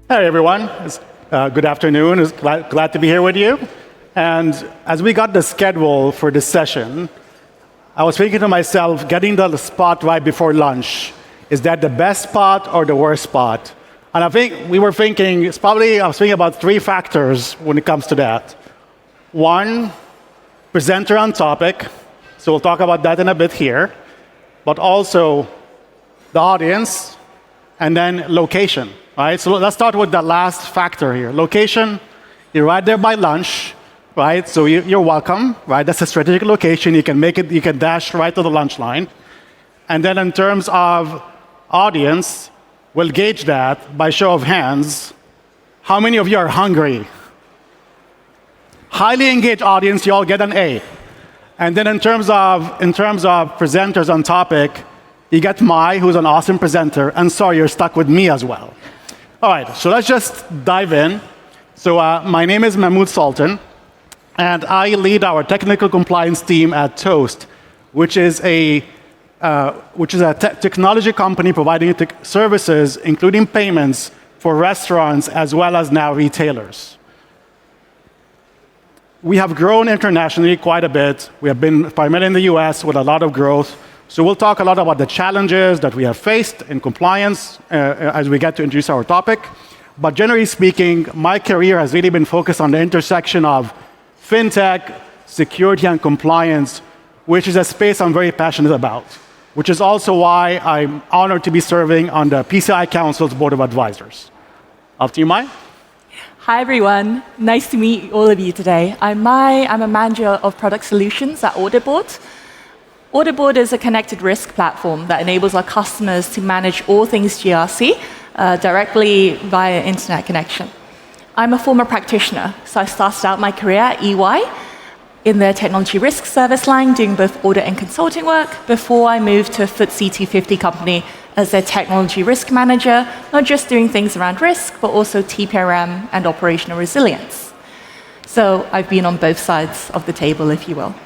Hey everyone, good afternoon. Glad to be here with you. And as we got the schedule for this session, I was thinking to myself, getting the spot right before lunch, is that the best spot or the worst spot? And I think I was thinking about three factors when it comes to that. One, presenter on topic, so we'll talk about that in a bit here, but also the audience, and then location. Right, so let's start with the last factor here. Location, you're right there by lunch, right? So you're welcome, right? That's a strategic location. You can dash right to the lunch line. And then in terms of audience, we'll gauge that by show of hands. How many of you are hungry? Highly engaged audience, you all get an A. And then in terms of presenters on topic, you get Mai, who's an awesome presenter, and sorry, you're stuck with me as well. All right, so let's just dive in. So my name is Mahmoud Sultan, and I lead our technical compliance team at Toast, which is a technology company providing services, including payments for restaurants as well as now retailers. We have grown internationally quite a bit. We have been primarily in the US with a lot of growth. So we'll talk a lot about the challenges that we have faced in compliance as we get to introduce our topic. But generally speaking, my career has really been focused on the intersection of fintech, security, and compliance, which is a space I'm very passionate about, which is also why I'm honored to be serving on the PCI Council's Board of Advisors. Up to you, Mai. Hi, everyone. Nice to meet all of you today. I'm Mai. I'm a manager of product solutions at AuditBoard. AuditBoard is a connected risk platform that enables our customers to manage all things GRC directly via internet connection. I'm a former practitioner, so I started out my career at EY in the technology risk service line, doing both audit and consulting work, before I moved to a FTSE 250 company as their technology risk manager, not just doing things around risk, but also TPRM and operational resilience. So I've been on both sides of the table, if you will.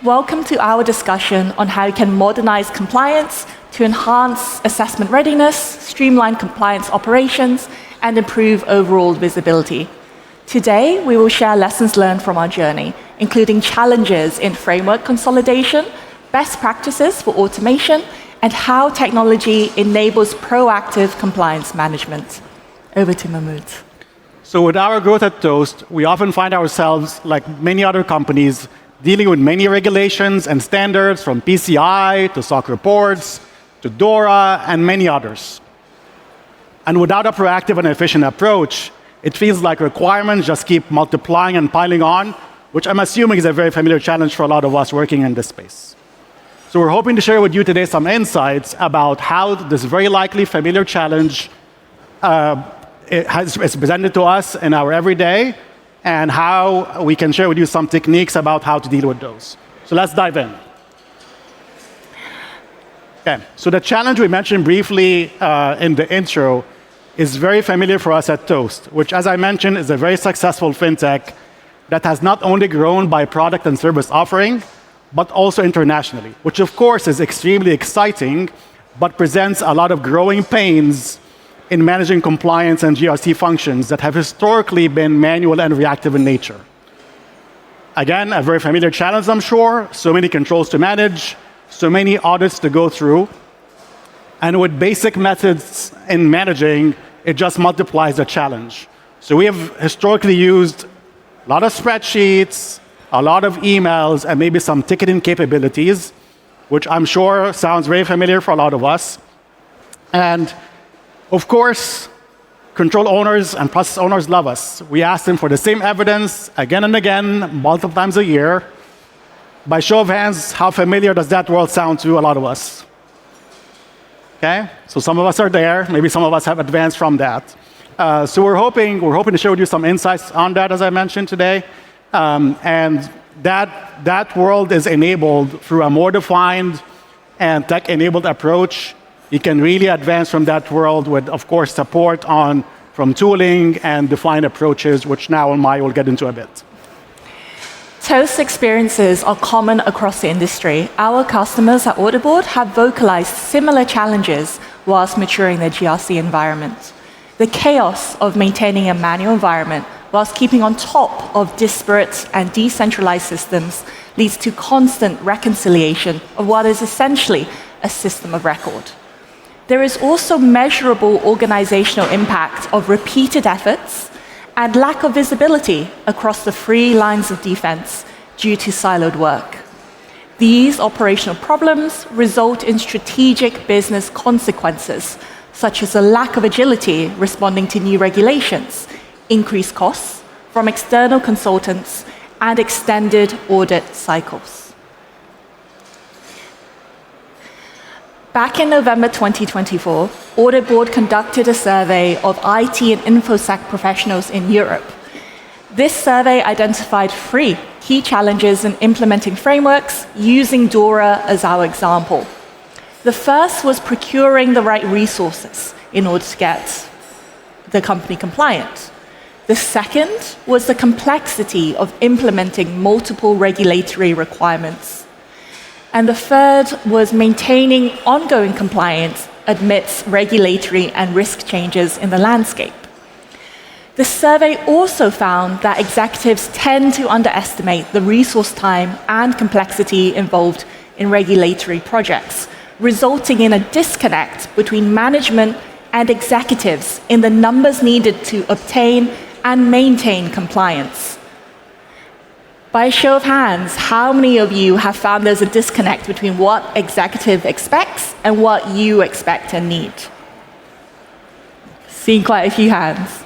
Welcome to our discussion on how you can modernize compliance to enhance assessment readiness, streamline compliance operations, and improve overall visibility. Today, we will share lessons learned from our journey, including challenges in framework consolidation, best practices for automation, and how technology enables proactive compliance management. Over to Mahmoud. So with our growth at Toast, we often find ourselves, like many other companies, dealing with many regulations and standards, from PCI to SOC reports to DORA and many others. And without a proactive and efficient approach, it feels like requirements just keep multiplying and piling on, which I'm assuming is a very familiar challenge for a lot of us working in this space. So we're hoping to share with you today some insights about how this very likely familiar challenge is presented to us in our everyday, and how we can share with you some techniques about how to deal with those. So let's dive in. Okay, so the challenge we mentioned briefly in the intro is very familiar for us at Toast, which, as I mentioned, is a very successful fintech that has not only grown by product and service offering, but also internationally, which of course is extremely exciting, but presents a lot of growing pains in managing compliance and GRC functions that have historically been manual and reactive in nature. Again, a very familiar challenge, I'm sure. So many controls to manage, so many audits to go through. And with basic methods in managing, it just multiplies the challenge. So we have historically used a lot of spreadsheets, a lot of emails, and maybe some ticketing capabilities, which I'm sure sounds very familiar for a lot of us. And of course, control owners and process owners love us. We ask them for the same evidence again and again, multiple times a year. By show of hands, how familiar does that world sound to a lot of us? Okay, so some of us are there. Maybe some of us have advanced from that. So we're hoping to share with you some insights on that, as I mentioned today. And that world is enabled through a more defined and tech-enabled approach. You can really advance from that world with, of course, support from tooling and defined approaches, which now Mai will get into a bit. Toast experiences are common across the industry. Our customers at AuditBoard have vocalized similar challenges whilst maturing their GRC environment. The chaos of maintaining a manual environment whilst keeping on top of disparate and decentralized systems leads to constant reconciliation of what is essentially a system of record. There is also measurable organizational impact of repeated efforts and lack of visibility across the 3 lines of defense due to siloed work. These operational problems result in strategic business consequences, such as a lack of agility responding to new regulations, increased costs from external consultants, and extended audit cycles. Back in November 2024, AuditBoard conducted a survey of IT and InfoSec professionals in Europe. This survey identified 3 key challenges in implementing frameworks using DORA as our example. The first was procuring the right resources in order to get the company compliant. The second was the complexity of implementing multiple regulatory requirements. And the third was maintaining ongoing compliance amidst regulatory and risk changes in the landscape. The survey also found that executives tend to underestimate the resource time and complexity involved in regulatory projects, resulting in a disconnect between management and executives in the numbers needed to obtain and maintain compliance. By a show of hands, how many of you have found there's a disconnect between what executive expects and what you expect and need? Seeing quite a few hands.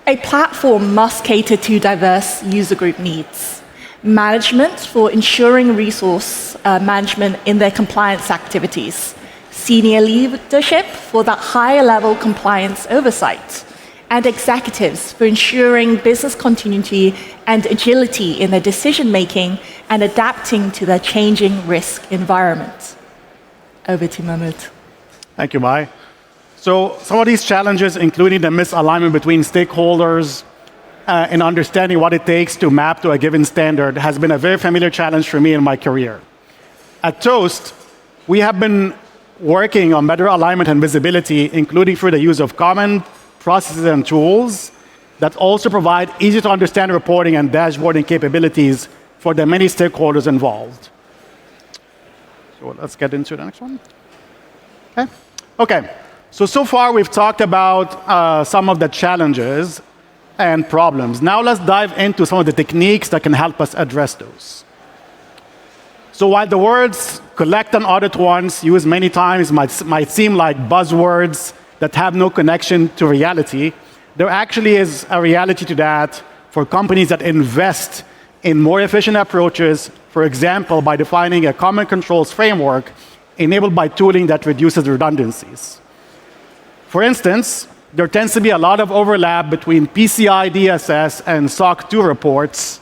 A platform must cater to diverse user group needs. Management for ensuring resource management in their compliance activities. Senior leadership for that higher level compliance oversight. And executives for ensuring business continuity and agility in their decision making and adapting to their changing risk environment. Over to Mahmoud. Thank you, Mai. So some of these challenges, including the misalignment between stakeholders and understanding what it takes to map to a given standard, has been a very familiar challenge for me in my career. At Toast, we have been working on better alignment and visibility, including through the use of common processes and tools that also provide easy to understand reporting and dashboarding capabilities for the many stakeholders involved. So let's get into the next one. Okay. So far we've talked about some of the challenges and problems. Now let's dive into some of the techniques that can help us address those. So while the words collect and audit once, used many times, might seem like buzzwords that have no connection to reality, there actually is a reality to that for companies that invest in more efficient approaches, for example, by defining a common controls framework enabled by tooling that reduces redundancies. For instance, there tends to be a lot of overlap between PCI DSS and SOC 2 reports.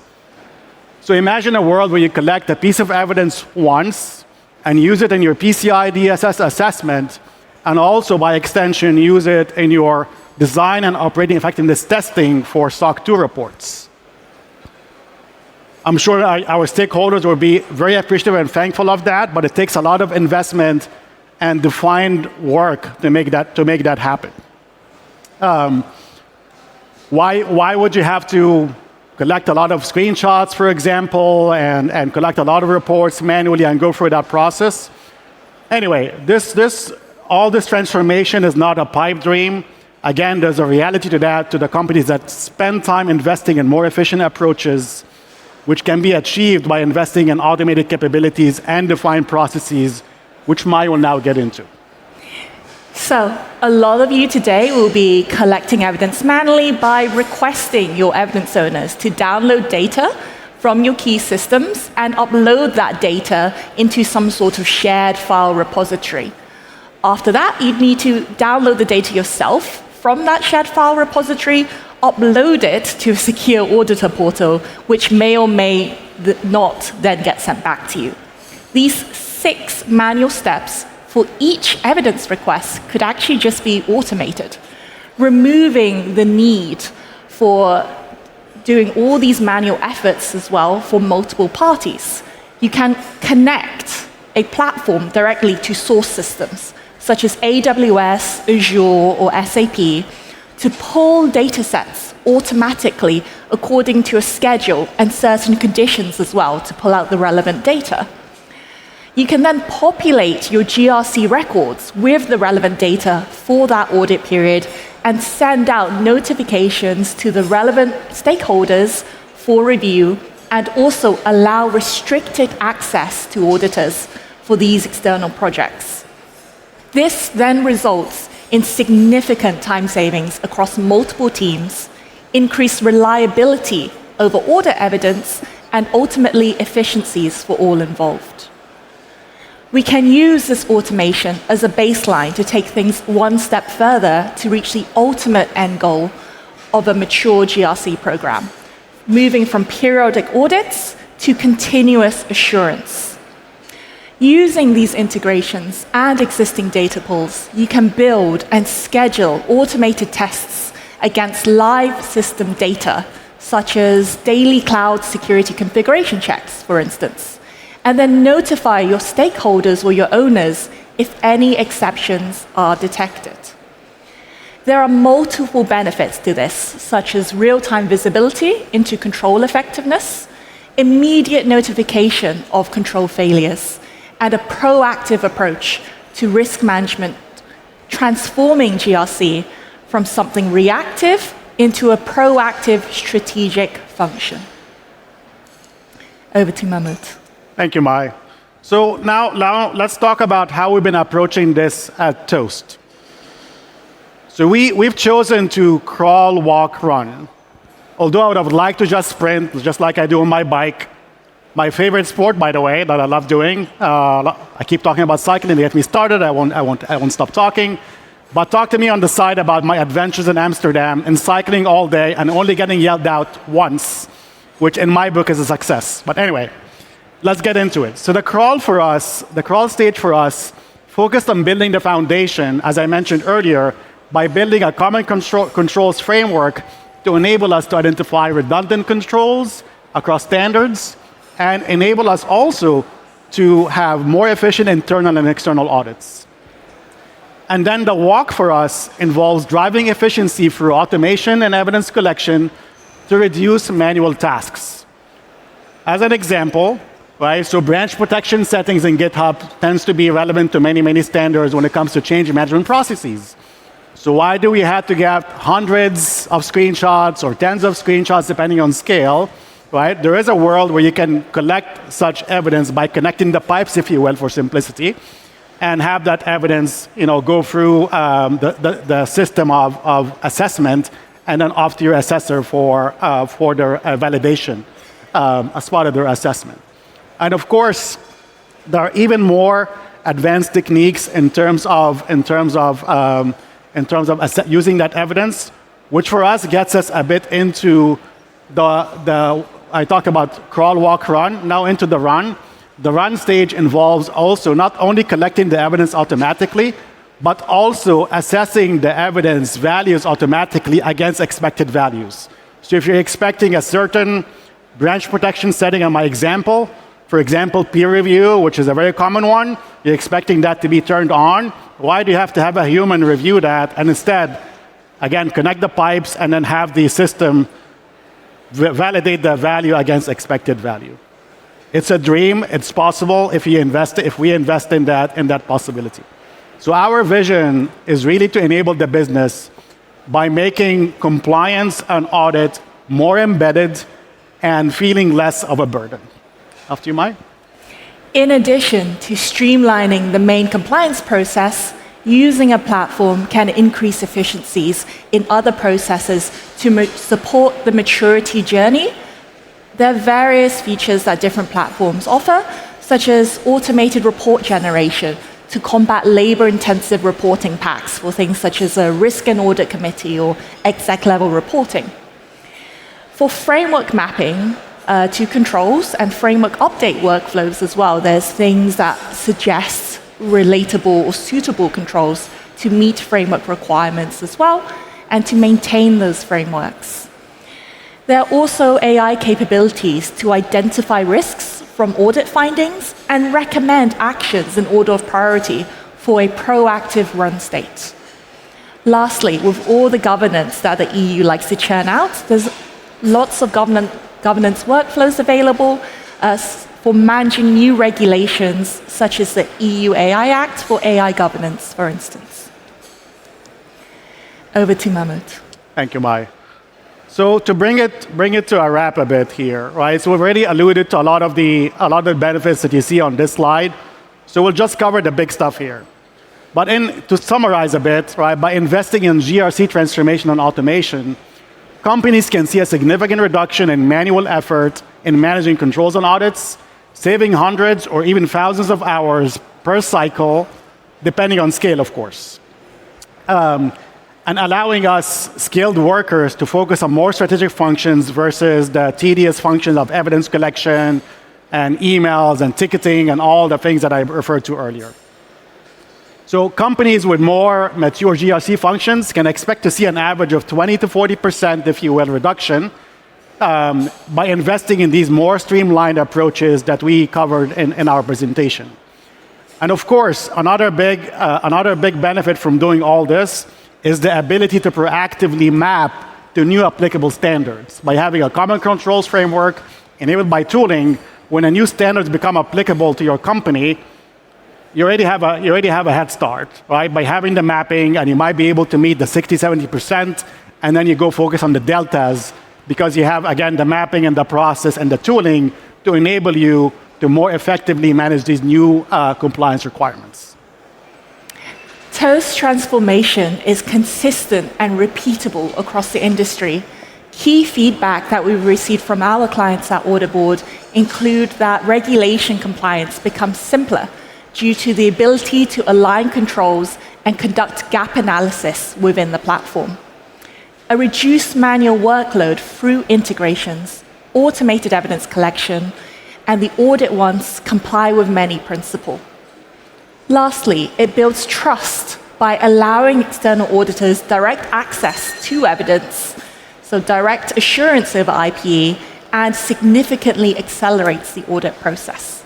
So imagine a world where you collect a piece of evidence once and use it in your PCI DSS assessment, and also, by extension, use it in your design and operating effectiveness testing for SOC 2 reports. I'm sure our stakeholders will be very appreciative and thankful of that, but it takes a lot of investment and defined work to make that happen. Why would you have to collect a lot of screenshots, for example, and collect a lot of reports manually and go through that process? Anyway, all this transformation is not a pipe dream. Again, there's a reality to that, to the companies that spend time investing in more efficient approaches, which can be achieved by investing in automated capabilities and defined processes, which Mai will now get into. So, a lot of you today will be collecting evidence manually by requesting your evidence owners to download data from your key systems and upload that data into some sort of shared file repository. After that, you'd need to download the data yourself from that shared file repository, upload it to a secure auditor portal, which may or may not then get sent back to you. These 6 manual steps for each evidence request could actually just be automated, removing the need for doing all these manual efforts as well for multiple parties. You can connect a platform directly to source systems, such as AWS, Azure, or SAP, to pull data sets automatically according to a schedule and certain conditions as well to pull out the relevant data. You can then populate your GRC records with the relevant data for that audit period and send out notifications to the relevant stakeholders for review, and also allow restricted access to auditors for these external projects. This then results in significant time savings across multiple teams, increased reliability over audit evidence, and ultimately efficiencies for all involved. We can use this automation as a baseline to take things one step further to reach the ultimate end goal of a mature GRC program, moving from periodic audits to continuous assurance. Using these integrations and existing data pools, you can build and schedule automated tests against live system data, such as daily cloud security configuration checks, for instance, and then notify your stakeholders or your owners if any exceptions are detected. There are multiple benefits to this, such as real-time visibility into control effectiveness, immediate notification of control failures, and a proactive approach to risk management, transforming GRC from something reactive into a proactive strategic function. Over to Mahmoud. Thank you, Mai. So now let's talk about how we've been approaching this at Toast. So we've chosen to crawl, walk, run. Although I would have liked to just sprint, just like I do on my bike. My favorite sport, by the way, that I love doing. I keep talking about cycling to get me started. I won't stop talking. But talk to me on the side about my adventures in Amsterdam and cycling all day and only getting yelled out once, which in my book is a success. But anyway, let's get into it. So the crawl stage for us, focused on building the foundation, as I mentioned earlier, by building a common controls framework to enable us to identify redundant controls across standards and enable us also to have more efficient internal and external audits. And then the walk for us involves driving efficiency through automation and evidence collection to reduce manual tasks. As an example, right, so branch protection settings in GitHub tends to be relevant to many standards when it comes to change management processes. So why do we have to get hundreds of screenshots or tens of screenshots depending on scale, right? There is a world where you can collect such evidence by connecting the pipes, if you will, for simplicity, and have that evidence, go through the system of assessment and then off to your assessor for their validation as part of their assessment. And of course, there are even more advanced techniques in terms of using that evidence, which for us gets us a bit into I talked about crawl, walk, run, now into the run. The run stage involves also not only collecting the evidence automatically, but also assessing the evidence values automatically against expected values. So if you're expecting a certain branch protection setting on my example, for example, peer review, which is a very common one, you're expecting that to be turned on. Why do you have to have a human review that? And instead, again, connect the pipes and then have the system validate the value against expected value. It's a dream. It's possible if we invest in that possibility. So our vision is really to enable the business by making compliance and audit more embedded and feeling less of a burden. After you, Mai. In addition to streamlining the main compliance process, using a platform can increase efficiencies in other processes to support the maturity journey. There are various features that different platforms offer, such as automated report generation to combat labor-intensive reporting packs for things such as a risk and audit committee or exec-level reporting. For framework mapping to controls and framework update workflows as well, there's things that suggest relatable or suitable controls to meet framework requirements as well and to maintain those frameworks. There are also AI capabilities to identify risks from audit findings and recommend actions in order of priority for a proactive run state. Lastly, with all the governance that the EU likes to churn out, there's lots of governance workflows available for managing new regulations, such as the EU AI Act for AI governance, for instance. Over to Mahmoud. Thank you, Mai. So to bring it to a wrap a bit here, right? So we've already alluded to a lot of the benefits that you see on this slide. So we'll just cover the big stuff here. But to summarize a bit, right, by investing in GRC transformation and automation, companies can see a significant reduction in manual effort in managing controls and audits, saving hundreds or even thousands of hours per cycle, depending on scale, of course. And allowing us skilled workers to focus on more strategic functions versus the tedious functions of evidence collection and emails and ticketing and all the things that I referred to earlier. So companies with more mature GRC functions can expect to see an average of 20 to 40%, if you will, reduction by investing in these more streamlined approaches that we covered in our presentation. And of course, another big benefit from doing all this is the ability to proactively map to new applicable standards. By having a common controls framework enabled by tooling, when a new standards become applicable to your company, you already have a head start, right? By having the mapping, and you might be able to meet the 60, 70%, and then you go focus on the deltas, because you have, again, the mapping and the process and the tooling to enable you to more effectively manage these new compliance requirements. Toast transformation is consistent and repeatable across the industry. Key feedback that we've received from our clients at AuditBoard include that regulation compliance becomes simpler due to the ability to align controls and conduct gap analysis within the platform. A reduced manual workload through integrations, automated evidence collection, and the audit once comply with many principle. Lastly, it builds trust by allowing external auditors direct access to evidence, so direct assurance over IPE, and significantly accelerates the audit process.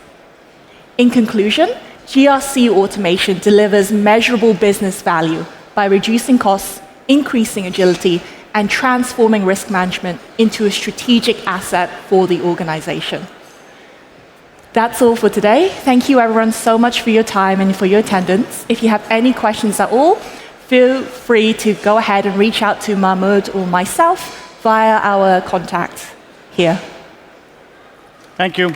In conclusion, GRC automation delivers measurable business value by reducing costs, increasing agility, and transforming risk management into a strategic asset for the organization. That's all for today. Thank you everyone so much for your time and for your attendance. If you have any questions at all, feel free to go ahead and reach out to Mahmoud or myself via our contact here. Thank you.